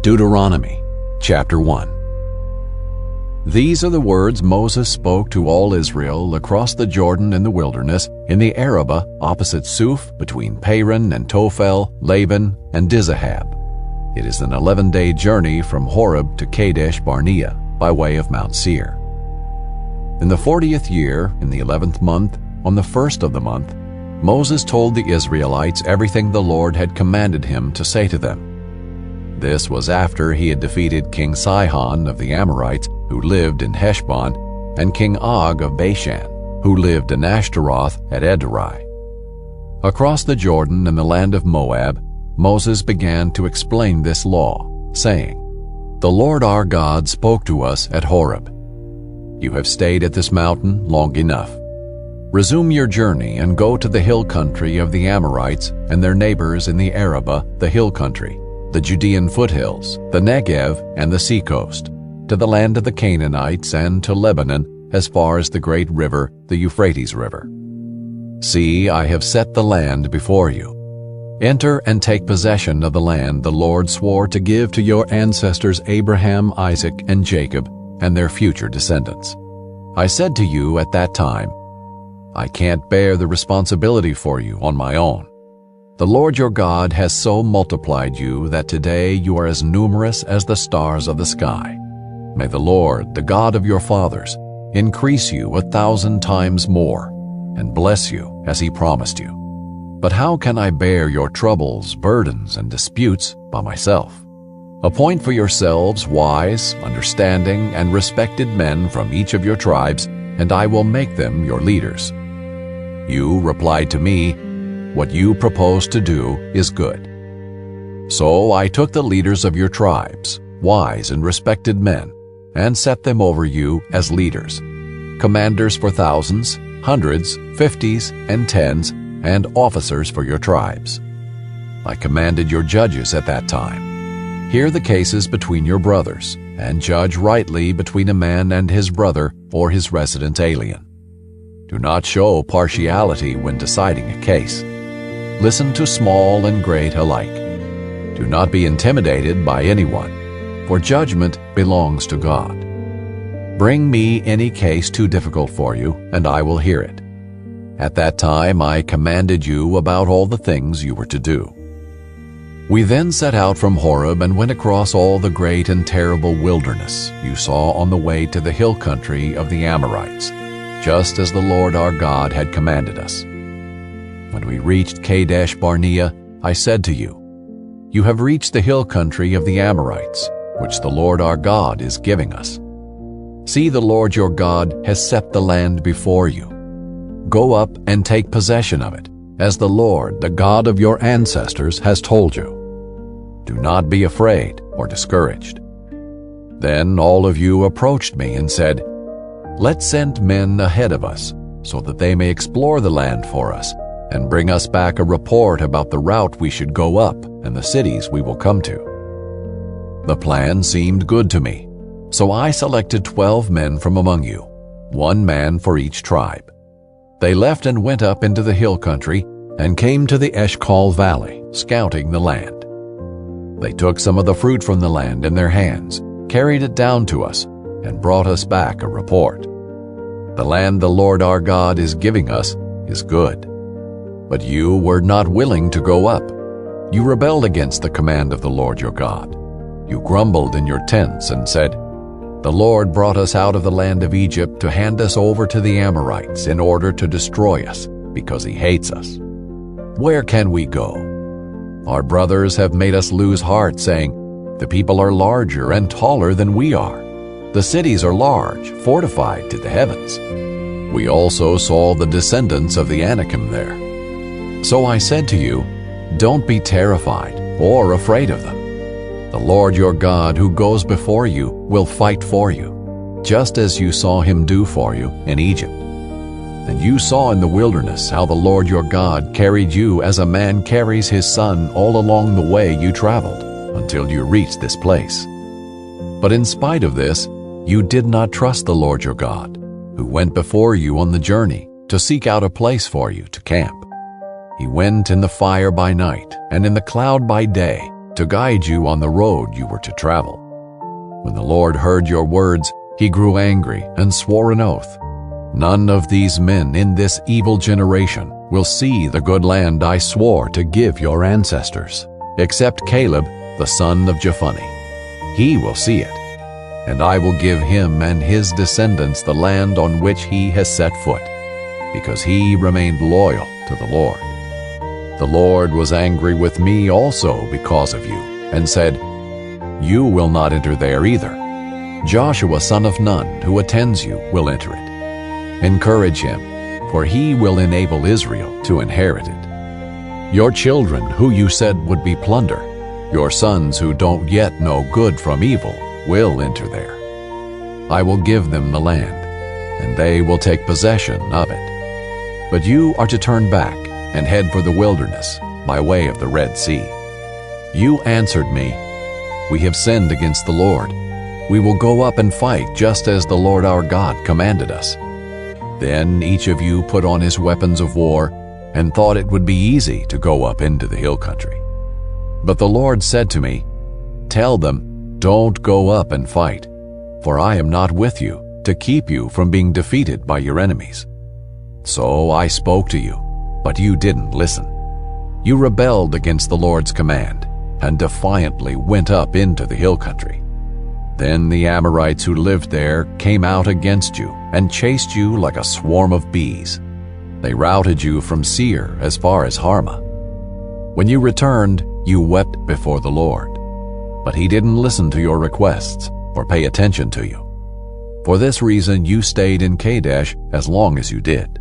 Deuteronomy chapter 1. These are the words Moses spoke to all Israel across the Jordan in the wilderness, in the Arabah opposite Suf, between Paran and Tophel, Laban, and Dizahab. It is an 11-day journey from Horeb to Kadesh Barnea by way of Mount Seir. In the 40th year, in the 11th month, on the first of the month, Moses told the Israelites everything the Lord had commanded him to say to them. This was after he had defeated King Sihon of the Amorites, who lived in Heshbon, and King Og of Bashan, who lived in Ashtaroth at Edrei. Across the Jordan in the land of Moab, Moses began to explain this law, saying, "The Lord our God spoke to us at Horeb. You have stayed at this mountain long enough. Resume your journey and go to the hill country of the Amorites and their neighbors in the Arabah, the hill country, the Judean foothills, the Negev, and the seacoast, to the land of the Canaanites and to Lebanon, as far as the great river, the Euphrates River. See, I have set the land before you. Enter and take possession of the land the Lord swore to give to your ancestors Abraham, Isaac, and Jacob, and their future descendants. I said to you at that time, I can't bear the responsibility for you on my own. The Lord your God has so multiplied you that today you are as numerous as the stars of the sky. May the Lord, the God of your fathers, increase you 1,000 times more and bless you as he promised you. But how can I bear your troubles, burdens, and disputes by myself? Appoint for yourselves wise, understanding, and respected men from each of your tribes, and I will make them your leaders." You replied to me, "What you propose to do is good." So I took the leaders of your tribes, wise and respected men, and set them over you as leaders, commanders for thousands, hundreds, fifties, and tens, and officers for your tribes. I commanded your judges at that time, hear the cases between your brothers, and judge rightly between a man and his brother or his resident alien. Do not show partiality when deciding a case. Listen to small and great alike. Do not be intimidated by anyone, for judgment belongs to God. Bring me any case too difficult for you, and I will hear it. At that time I commanded you about all the things you were to do. We then set out from Horeb and went across all the great and terrible wilderness you saw on the way to the hill country of the Amorites, just as the Lord our God had commanded us. When we reached Kadesh Barnea, I said to you, "You have reached the hill country of the Amorites, which the Lord our God is giving us. See, the Lord your God has set the land before you. Go up and take possession of it, as the Lord, the God of your ancestors, has told you. Do not be afraid or discouraged." Then all of you approached me and said, "Let's send men ahead of us, so that they may explore the land for us, and bring us back a report about the route we should go up and the cities we will come to." The plan seemed good to me, so I selected 12 men from among you, 1 man for each tribe. They left and went up into the hill country and came to the Eshcol Valley, scouting the land. They took some of the fruit from the land in their hands, carried it down to us, and brought us back a report. The land the Lord our God is giving us is good. But you were not willing to go up. You rebelled against the command of the Lord your God. You grumbled in your tents and said, "The Lord brought us out of the land of Egypt to hand us over to the Amorites in order to destroy us, because he hates us. Where can we go? Our brothers have made us lose heart, saying, 'The people are larger and taller than we are. The cities are large, fortified to the heavens.' We also saw the descendants of the Anakim there. So I said to you, don't be terrified or afraid of them. The Lord your God who goes before you will fight for you, just as you saw him do for you in Egypt. And you saw in the wilderness how the Lord your God carried you as a man carries his son all along the way you traveled, until you reached this place. But in spite of this, you did not trust the Lord your God, who went before you on the journey to seek out a place for you to camp. He went in the fire by night and in the cloud by day to guide you on the road you were to travel. When the Lord heard your words, he grew angry and swore an oath. None of these men in this evil generation will see the good land I swore to give your ancestors, except Caleb, the son of Jephunneh. He will see it, and I will give him and his descendants the land on which he has set foot, because he remained loyal to the Lord. The Lord was angry with me also because of you, and said, You will not enter there either. Joshua son of Nun, who attends you, will enter it. Encourage him, for he will enable Israel to inherit it. Your children, who you said would be plunder, your sons who don't yet know good from evil, will enter there. I will give them the land, and they will take possession of it. But you are to turn back and head for the wilderness by way of the Red Sea. You answered me, We have sinned against the Lord. We will go up and fight just as the Lord our God commanded us. Then each of you put on his weapons of war and thought it would be easy to go up into the hill country. But the Lord said to me, Tell them, Don't go up and fight, for I am not with you to keep you from being defeated by your enemies. So I spoke to you, but you didn't listen. You rebelled against the Lord's command and defiantly went up into the hill country. Then the Amorites who lived there came out against you and chased you like a swarm of bees. They routed you from Seir as far as Harmah. When you returned, you wept before the Lord. But he didn't listen to your requests or pay attention to you. For this reason you stayed in Kadesh as long as you did.